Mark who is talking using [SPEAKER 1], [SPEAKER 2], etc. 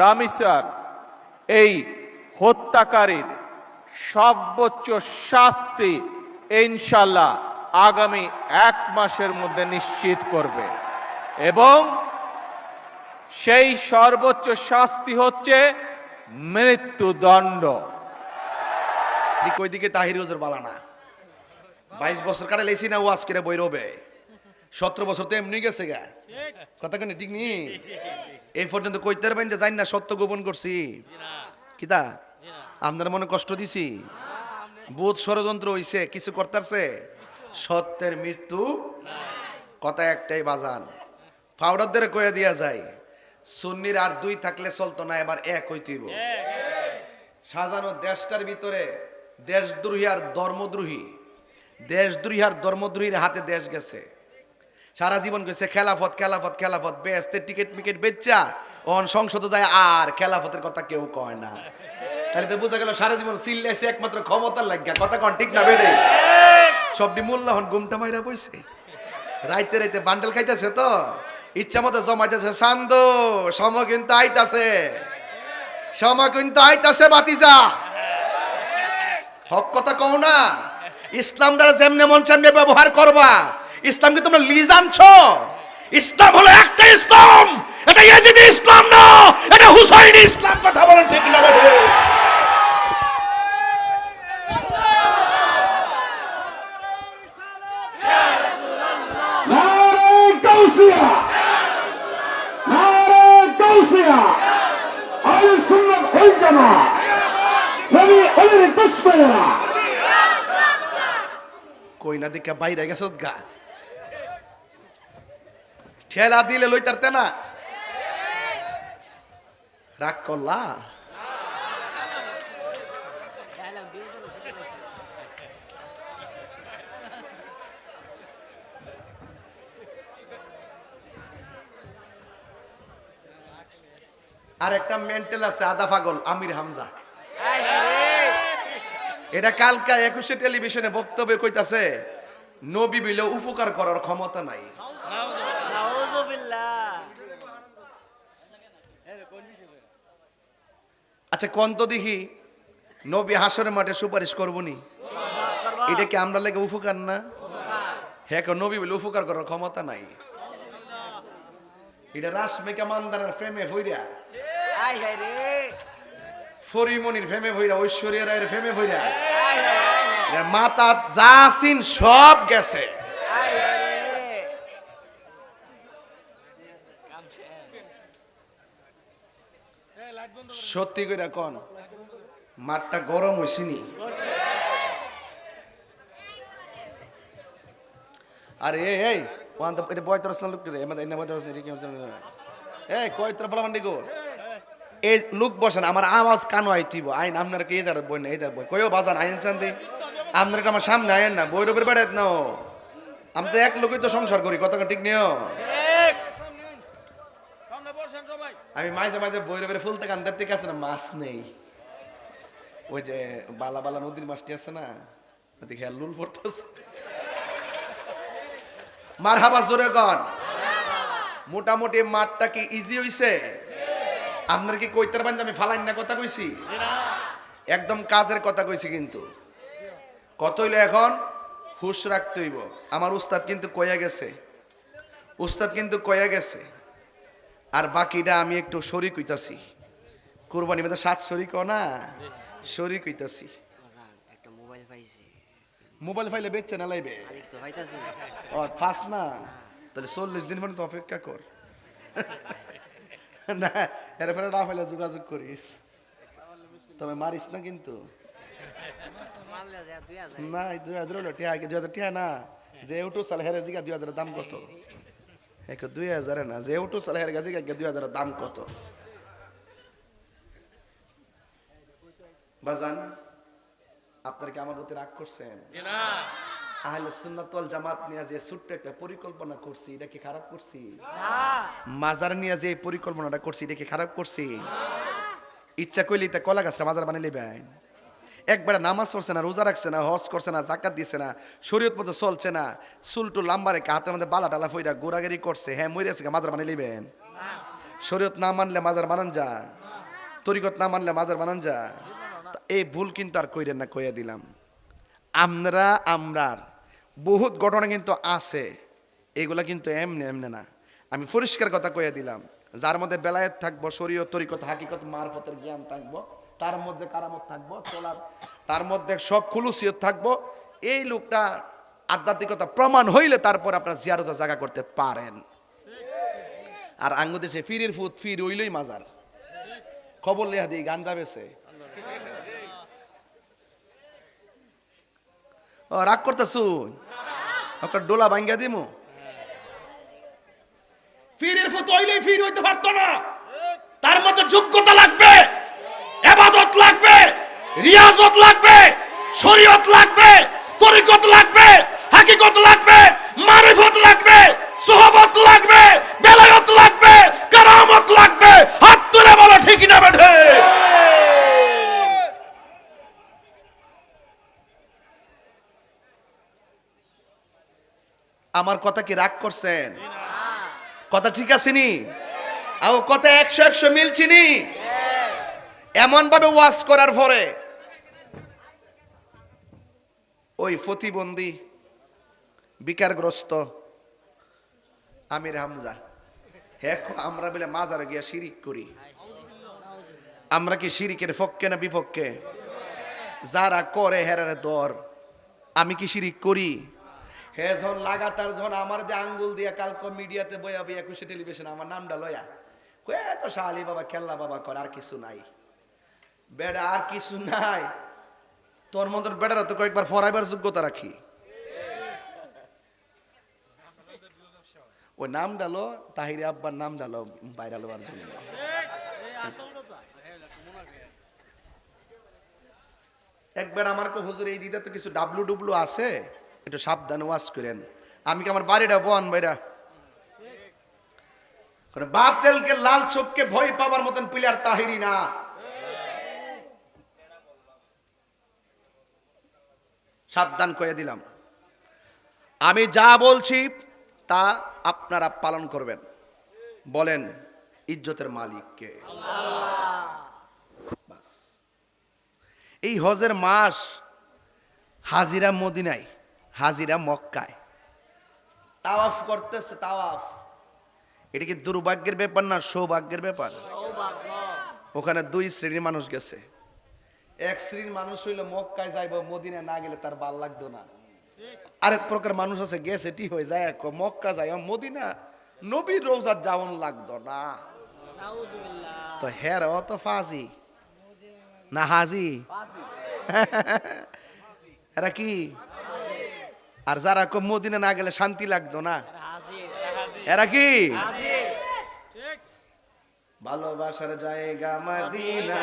[SPEAKER 1] রামিসার এই হত্যাকারীর সর্বোচ্চ শাস্তি ইনশাল্লাহ আগামী 1 মাসের মধ্যে নিশ্চিত করবে এবং সেই সর্বোচ্চ শাস্তি হচ্ছে মৃত্যুদণ্ড।
[SPEAKER 2] কই দিকে তাহির হুজুর বালানা 22 বছর কাটে লেছি না ওয়াজ করে বই রবে 17 বছর তো এমনি গেছে গা কথা কেন ঠিক নি এই পর্যন্ত কইতে পারবেন যে জানি না সত্য গোপন করছি কিতা আপনার মনে কষ্ট দিছি বহুত ষড়যন্ত্র হইছে কিছু করতেছে সত্যের মৃত্যু কথা একটাই বাজান পাউডার ধরে কয়ে দিয়া যায় সুন্নির আর 2 থাকলে চলতো না এবার 1 হইতেইব সাজানো দেশটার ভিতরে দেশদ্রোহী আর ধর্মদ্রোহীর হাতে দেশ গেছে সারা জীবন গেছে খেলাফত খেলাফত খেলাফত বেস্তের টিকিট মিকেট বেচা ওন সংসদে যায় আর খেলাফতের কথা কেউ কয় না তাহলে তো বোঝা গেল সারা জীবন চিল্লাইছে একমাত্র ক্ষমতার লাগিয়া কথা কন ঠিক না বেড়ে সবটি মোল্লা হন গুমটা মাইরা বইছে রাইতে রাইতে বান্ডেল খাইতেছে তো ইচ্ছা মতো জমাইতেছে চান্দ সময় কিন্তু আইতাছে বাতিজা হক কথা কও না ইসলামটা যেমনে মন চাইবে ব্যবহার করবা ইসলামকে তোমরা লিজ আনছো ইসলাম হলো একটা ইসলাম এটা ইয়াজিদি ইসলাম না এটা হুসাইনি ইসলাম কথা বলেন ঠিক না বলে কই না দিকে বাইরে গেছ গা ঠেলা দিলে লইতারতে না রাগ করলা আর একটা মেন্টাল আছে আদা পাগল আমির হামজা এটা কালকা 21 টেলিভিশনে বক্তব্য কইতাছে নবী বলে উপকার করার ক্ষমতা নাই আচ্ছা কোন তো দেখি নবী হাসরের মাঠে সুপারিশ করবনি এটা কি আমরা লাগে উপকার না হ্যাঁ নবী বলে উপকার করার ক্ষমতা নাই এটা রাশমিকা মান্দারের প্রেমে ভইরা ফরিমনির ফেমে ভইরা ঐশ্বরিয়া রায়ের ফেমে ভইরা মাতা জাসিন সব গেছে সত্যি কইরা কোন মাঠটা গরম হইছিনি আরে এই ওয়ান তো এটা বয় তরস না লোক রে এমন এনে বয় তরস নে কি এই কয় তোর বলা মান্ডি গো এই লোক বসেন আমার আওয়াজ কানো আইতিব আইন আপনার কি যার বই না এই যার বই কইও বাজান আইন চান্দি আপনার আমার সামনে আইন না বইর উপরে বেড়াত নাও আমি তো এক লোকই তো সংসার করি কত ঠিক নিও আমি মাঝে মাঝে বইর উপরে ফুলতে কান্দার থেকে আছে না মাছ নেই ওই যে বালা বালা নদীর মাছটি আছে না দেখে লুল পড়তেছে মারহাবা জোরে কন মোটামুটি মাঠটা কি ইজি হইছে আপনার কি কইতার বান আমি ফালাইন না কথা কইছি একদম কাজের কথা কইছি কিন্তু কত হইলো এখন হুশ রাখতে হইব আমার উস্তাদ কিন্তু কইয়া গেছে আর বাকিটা আমি একটু শরীক হইতাছি কুরবানি মধ্যে 7 শরীক না শরীক হইতাছি
[SPEAKER 3] একটা মোবাইল পাইছি
[SPEAKER 2] মোবাইল ফাইলে বেচছে না লাইবে
[SPEAKER 3] তো পাইতাছি
[SPEAKER 2] ও ফাস না তাহলে 40 দিন পর্যন্ত অপেক্ষা কর না এরপরে না ফেলে যোগাযোগ করিস তবে মারিস না কিন্তু না 2000 হলো টিয়া 2000 টিয়া না যে উঠো সাল হেরে জিগা 2000 দাম কত এক 2000 না যে উঠো সাল হেরে জিগা 2000 দাম কত বাজান আপনার কি আমার প্রতি রাগ করছেন
[SPEAKER 1] না
[SPEAKER 2] আহলে সুন্নাত ওয়াল জামাত নিয়ে যে ছোট্ট একটা পরিকল্পনা করছি এটা কি খারাপ করছি না মাজার নিয়ে যে পরিকল্পনাটা করছি এটা কি খারাপ করছি ইচ্ছা কইলি তা কলা গাছটা মাজার বানাই লইবেন একবার নামাজ পড়ছে না রোজা রাখছে না হজ করছে না যাকাত দিছে না শরীয়ত মতো চলছে না চুলটু লাম্বা রেখে হাতের মধ্যে বালা টালা ফইরা গোড়াগিরি করছে হ্যাঁ মরে আছে মাজার বানাই লইবেন শরীয়ত না মানলে মাজার বানান যা তরিকত না মানলে মাজার বানান যা। এই ভুল কিন্তু আর কইরেন না, কইয়া দিলাম। আমরার বহুত ঘটনা কিন্তু আছে, এগুলা কিন্তু এমনি এমনি না। আমি পরিষ্কার কথা কইয়া দিলাম, যার মধ্যে বেলায়েত থাকবো, শরীয়ত, তরিকত, হাকিকত, মারফতের জ্ঞান থাকবো, তার মধ্যে কারামত থাকবো, চলার তার মধ্যে সব খুলুসিয়ত থাকবো, এই লোকটা আধ্যাত্মিকতা প্রমাণ হইলে তারপর আপনারা জিয়ারতের জায়গা করতে পারেন। আর আঙ্গু দেশে ফিরের ফুত ফির হইলই মাজার, খবর লেহা দিই গাঞ্জা বেছে। ও রাগ করতেছু, ওকে ডোলা ভাঙ্গা দিমু। ফিরের ফুত হইলেই ফির হইতে পারতো না, তার মধ্যে যোগ্যতা লাগবে, ইবাদত লাগবে, রিয়াজত লাগবে, শরীয়ত লাগবে, তরিকত লাগবে, হাকিকত লাগবে, মারিফত লাগবে, সোহবত লাগবে, বেলায়েত লাগবে, কারামত লাগবে। হাত তুলে বলো ঠিক না বেঠে? আমার কথা কি রাগ করছেন? কথা ঠিক আছে নি? আর কথা 100 মিলছি নি? এমন ভাবে ওয়াজ করার পরে ওই প্রতিবন্ধী বিকারগ্রস্ত আমির হামজা, হ্যাঁ আমরা বলে মাজারে গিয়া শিরিক করি। আমরা কি শিরিকের পক্ষে না বিপক্ষে? যারা করে হেরারে দর, আমি কি শিরিক করি? হ্যাঁ যখন লাগাতার যখন আমার যে আঙ্গুল দিয়া কালকে মিডিয়াতে বইয়া বইয়া 21 টেলিভিশন আমার নামটা লয়া কয়ে তো শালি বাবা খেল্লা বাবা কর, আর কিছু নাই বেড়া, আর কিছু নাই। তোর মতন বেড়ারা তো কয়েকবার ফরাইবার যোগ্যতা রাখি। ওই নাম ডালো, তাহিরে আব্বার নাম ডালো ভাইরাল হওয়ার জন্য। একবার আমার কো হুজুর এই দিদা তো কিছু ডাবলু ডুবলু আছে, একটু সাবধানে ওয়াজ করেন। আমি কি আমার বাড়িটা বন ভাইরা বাতিলকে লাল চোখকে ভয় পাবার মতন প্লেয়ার তাহিরি না। সাবধান করে দিলাম, আমি যা বলছি তা আপনারা পালন করবেন। বলেন ইজ্জতের মালিক কে? বাস। এই হজের মাস হাজিরা মদিনায়, হাজিরা মক্কায় তাওয়াফ করতেছে। তাওয়াফ এটা কি দুর্ভাগ্যের ব্যাপার না সৌভাগ্যের ব্যাপার? ওখানে 2 শ্রেণীর মানুষ গেছে। এক শ্রেণীর মানুষ হইলো মক্কায় যাইব, মদিনা না গেলে তার ভাল লাগতো না। আরেক প্রকার মানুষ আছে গেছে ঠিক হয়ে যায়, মক্কা যাই মদিনা নবীর রওজাত যাওয়ান লাগতো না। তো হের অত ফাজি না হাজি এরা কি? আর যারা মদিনা না গেলে শান্তি লাগতো না, এরা কি? ভালোবাসার জায়গা মদিনা।